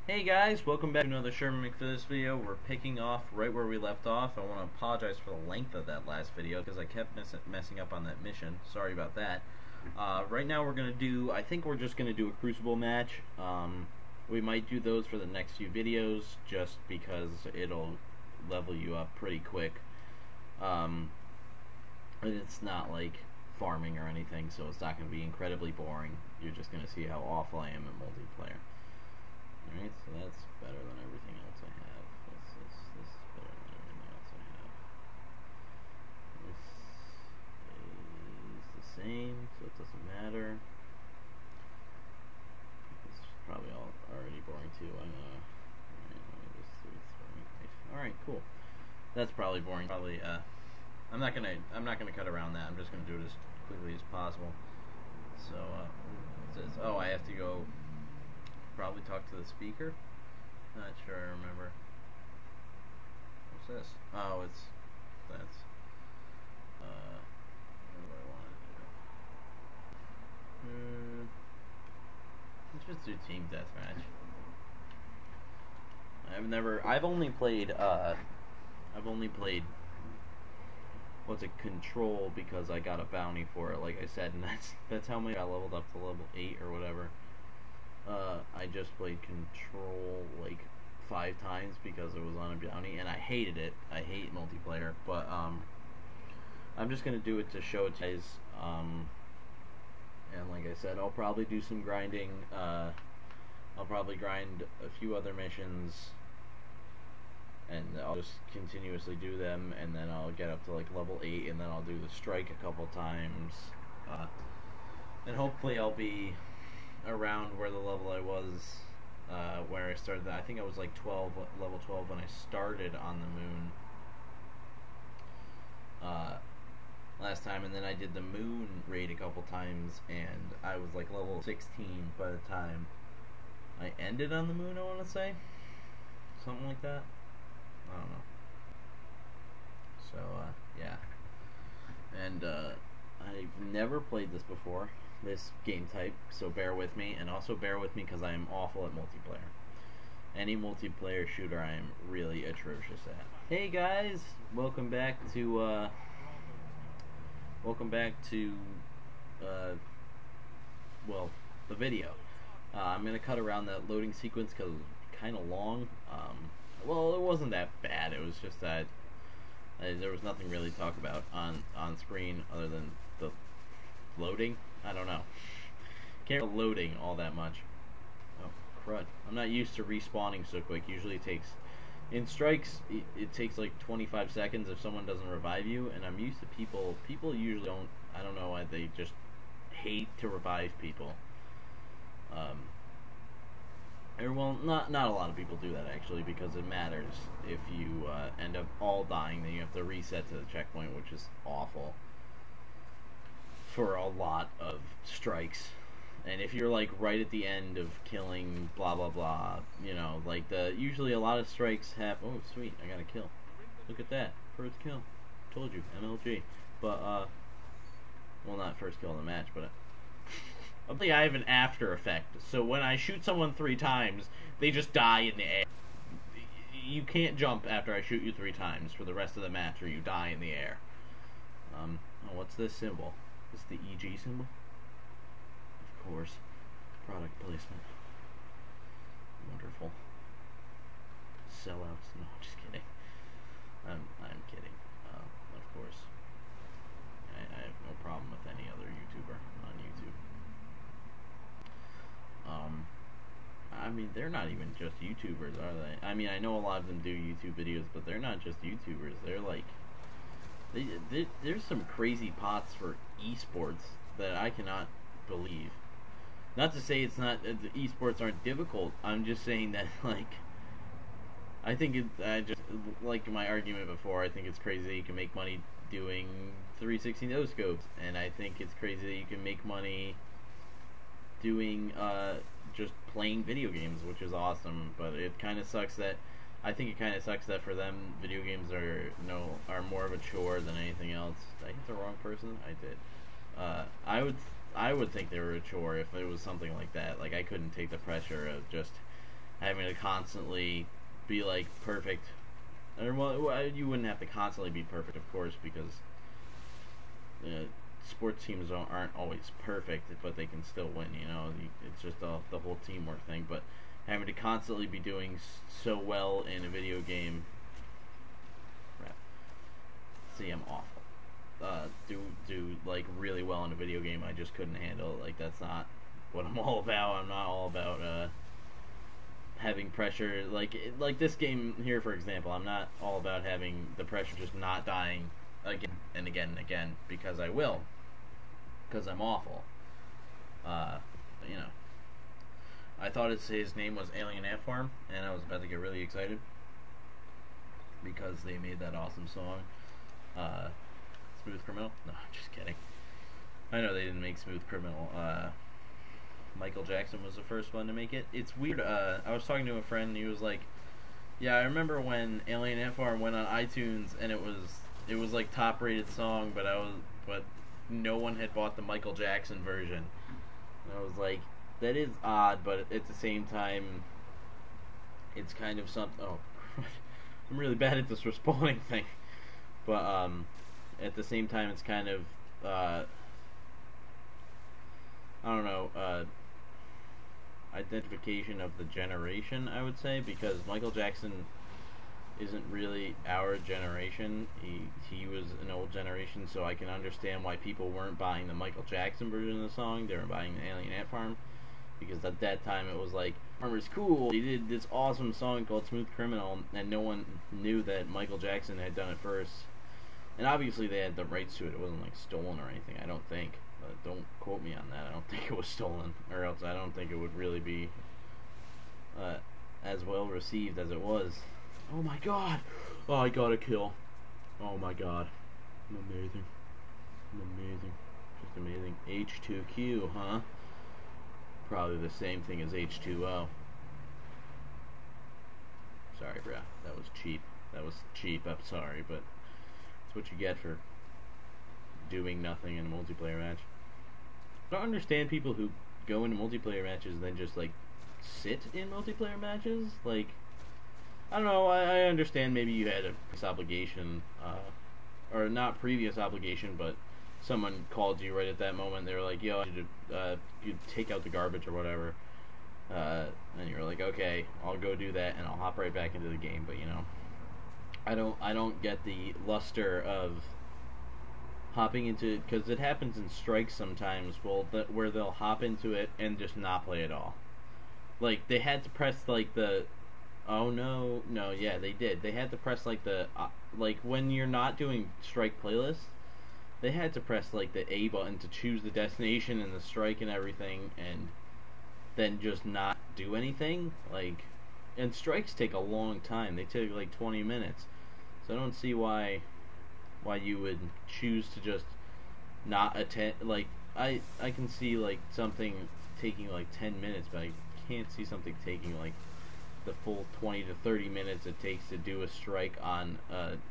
Hey guys, welcome back to another Sherman McPhillips video. We're picking off right where we left off. I want to apologize for the length of that last video because I kept messing up on that mission. Sorry about that. Right now we're going to do, I think we're just going to do a Crucible match. We might do those for the next few videos just because it'll level you up pretty quick. And it's not like farming or anything, so it's not going to be incredibly boring. You're just going to see how awful I am at multiplayer. Alright, so that's better than everything else I have. This is better than everything else I have. This is the same, so it doesn't matter. This is probably all already boring too, I know. Alright, cool. That's probably boring. Probably I'm not gonna cut around that. I'm just gonna do it as quickly as possible. So it says, oh, I have to go probably talk to the speaker. Not sure I remember. What's this? Oh, that's what do I want to do? Let's just do team deathmatch. I've only played what's it, Control, because I got a bounty for it, like I said, and that's how I got leveled up to level 8 or whatever. I just played Control like 5 times because it was on a bounty, and I hated it. I hate multiplayer, but I'm just gonna do it to show it to you guys. And like I said, I'll probably do some grinding. I'll probably grind a few other missions, and I'll just continuously do them, and then I'll get up to like level 8, and then I'll do the strike a couple times, and hopefully I'll be around where the level I was where I started. I think I was like level 12 when I started on the moon last time, and then I did the moon raid a couple times, and I was like level 16 by the time I ended on the moon, I want to say. Something like that. I don't know. So, yeah. And, I've never played this before, this game type, so bear with me, and also bear with me because I am awful at multiplayer. Any multiplayer shooter I am really atrocious at. Hey guys, welcome back to well, the video. I'm gonna cut around that loading sequence because it's kind of long. Well, it wasn't that bad. It was just that there was nothing really to talk about on screen other than the loading. I don't know. Can't loading all that much. Oh, crud. I'm not used to respawning so quick. Usually it takes, in strikes, it takes like 25 seconds if someone doesn't revive you, and I'm used to people usually don't, I don't know why, they just hate to revive people. Well, not a lot of people do that actually, because it matters. If you end up all dying, then you have to reset to the checkpoint, which is awful for a lot of strikes. And if you're like right at the end of killing blah blah blah, you know, like usually a lot of strikes have, oh sweet, I got a kill, look at that, first kill, told you, MLG. But well, not first kill in the match, but I have an after effect, so when I shoot someone 3 times, they just die in the air. You can't jump after I shoot you 3 times for the rest of the match, or you die in the air. Oh, what's this symbol? Is the EG symbol? Of course. Product placement. Wonderful. Sellouts. No, just kidding. I'm kidding. Of course. I have no problem with any other YouTuber on YouTube. I mean, they're not even just YouTubers, are they? I mean, I know a lot of them do YouTube videos, but they're not just YouTubers. They're like, there's some crazy pots for esports that I cannot believe. Not to say it's not, the esports aren't difficult. I'm just saying that, like, I think I just, like my argument before, I think it's crazy that you can make money doing 360 no-scopes, and I think it's crazy that you can make money doing, just playing video games, which is awesome. But it kind of sucks that, I think it kind of sucks that for them, video games are more of a chore than anything else. Did I hit the wrong person? I did. I would think they were a chore if it was something like that. Like, I couldn't take the pressure of just having to constantly be like perfect. Or, well, you wouldn't have to constantly be perfect, of course, because sports teams aren't always perfect, but they can still win. You know, it's just the whole teamwork thing. But having to constantly be doing so well in a video game, crap. See, I'm awful. Do like really well in a video game. I just couldn't handle it. Like, that's not what I'm all about. I'm not all about having pressure. Like this game here, for example, I'm not all about having the pressure, just not dying again and again and again, because I will, because I'm awful. You know, I thought his name was Alien Ant Farm, and I was about to get really excited because they made that awesome song, Smooth Criminal. No, I'm just kidding. I know they didn't make Smooth Criminal. Michael Jackson was the first one to make it. It's weird. I was talking to a friend, and he was like, "Yeah, I remember when Alien Ant Farm went on iTunes, and it was like top rated song, but no one had bought the Michael Jackson version." And I was like, that is odd, but at the same time, it's kind of something. Oh, I'm really bad at this respawning thing, but at the same time, it's kind of I don't know, identification of the generation, I would say, because Michael Jackson isn't really our generation. He was an old generation, so I can understand why people weren't buying the Michael Jackson version of the song. They were buying the Alien Ant Farm, because at that time it was like, Farmer's cool. He did this awesome song called Smooth Criminal, and no one knew that Michael Jackson had done it first. And obviously they had the rights to it. It wasn't like stolen or anything, I don't think. Don't quote me on that. I don't think it was stolen, or else I don't think it would really be as well received as it was. Oh my god! Oh, I got a kill. Oh my god. I'm amazing. I'm amazing. Just amazing. H2Q, huh? Probably the same thing as H2O. Sorry, bruh. That was cheap. That was cheap. I'm sorry, but that's what you get for doing nothing in a multiplayer match. I don't understand people who go into multiplayer matches and then just like sit in multiplayer matches. Like, I don't know, I understand maybe you had a previous obligation, or not previous obligation, but someone called you right at that moment. They were like, yo, you take out the garbage or whatever, and you're like, okay, I'll go do that and I'll hop right back into the game. But you know, I don't get the luster of hopping into, because it happens in strikes sometimes, where they'll hop into it and just not play at all. Like, they had to press like the, oh no, yeah, they did. They had to press like the, like when you're not doing strike playlists, they had to press like the A button to choose the destination and the strike and everything, and then just not do anything. Like, and strikes take a long time. They take like 20 minutes. So I don't see why you would choose to just not attend. Like, I can see like something taking like 10 minutes, but I can't see something taking like the full 20 to 30 minutes it takes to do a strike on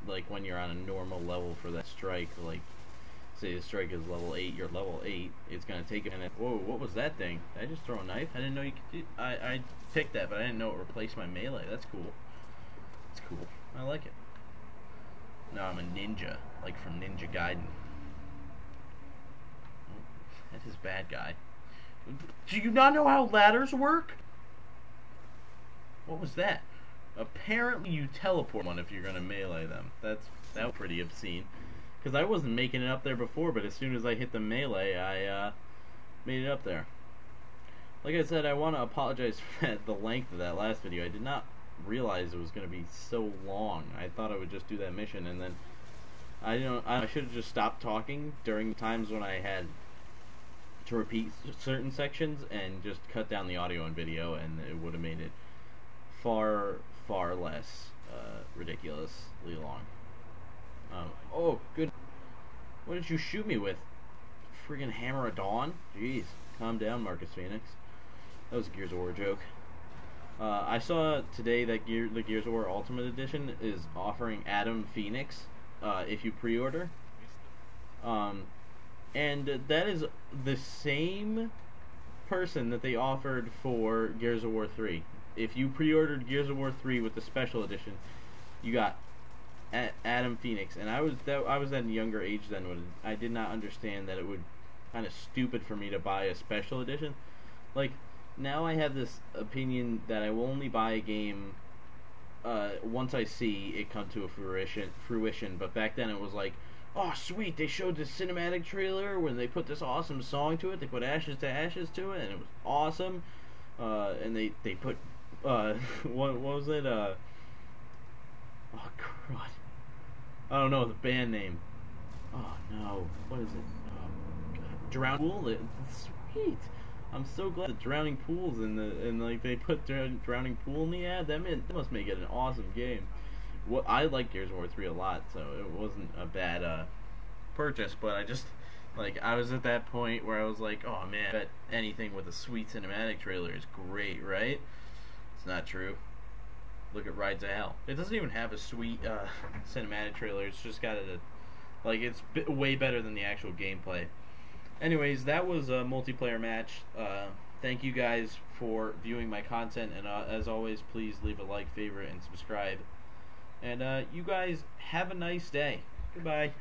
like when you're on a normal level for that strike. Like, say the strike is level 8, you're level 8, it's gonna take a minute. Whoa, what was that thing? Did I just throw a knife? I didn't know you could do. I picked that, but I didn't know it replaced my melee. That's cool. It's cool. I like it. Now I'm a ninja, like from Ninja Gaiden. Oh, that is bad guy. Do you not know how ladders work? What was that? Apparently you teleport one if you're gonna melee them. That was pretty obscene. Because I wasn't making it up there before, but as soon as I hit the melee, I made it up there. Like I said, I want to apologize for the length of that last video. I did not realize it was going to be so long. I thought I would just do that mission, and then I should have just stopped talking during times when I had to repeat certain sections and just cut down the audio and video, and it would have made it far less ridiculously long. Oh, good. What did you shoot me with? Friggin' Hammer of Dawn? Jeez. Calm down, Marcus Phoenix. That was a Gears of War joke. I saw today that the Gears of War Ultimate Edition is offering Adam Phoenix if you pre-order. And that is the same person that they offered for Gears of War 3. if you pre-ordered Gears of War 3 with the special edition, you got Adam Phoenix, and I was at a younger age then when I did not understand that it would kind of stupid for me to buy a special edition. Like, now I have this opinion that I will only buy a game once I see it come to a fruition. But back then it was like, oh sweet, they showed this cinematic trailer when they put this awesome song to it. They put Ashes to Ashes to it, and it was awesome. And they put what was it? Oh god, I don't know the band name. Oh no, what is it? Oh god, Drowning Pool. It's sweet. I'm so glad the Drowning Pool's and like they put Drowning Pool in the ad. That must make it an awesome game. I like Gears of War 3 a lot, so it wasn't a bad purchase. But I just I was at that point where I was like, oh man, I bet anything with a sweet cinematic trailer is great, right? It's not true. Look at Rides of Hell. It doesn't even have a sweet cinematic trailer. It's just got it's way better than the actual gameplay. Anyways, that was a multiplayer match. Thank you guys for viewing my content, and as always, please leave a like, favorite, and subscribe. And you guys have a nice day. Goodbye.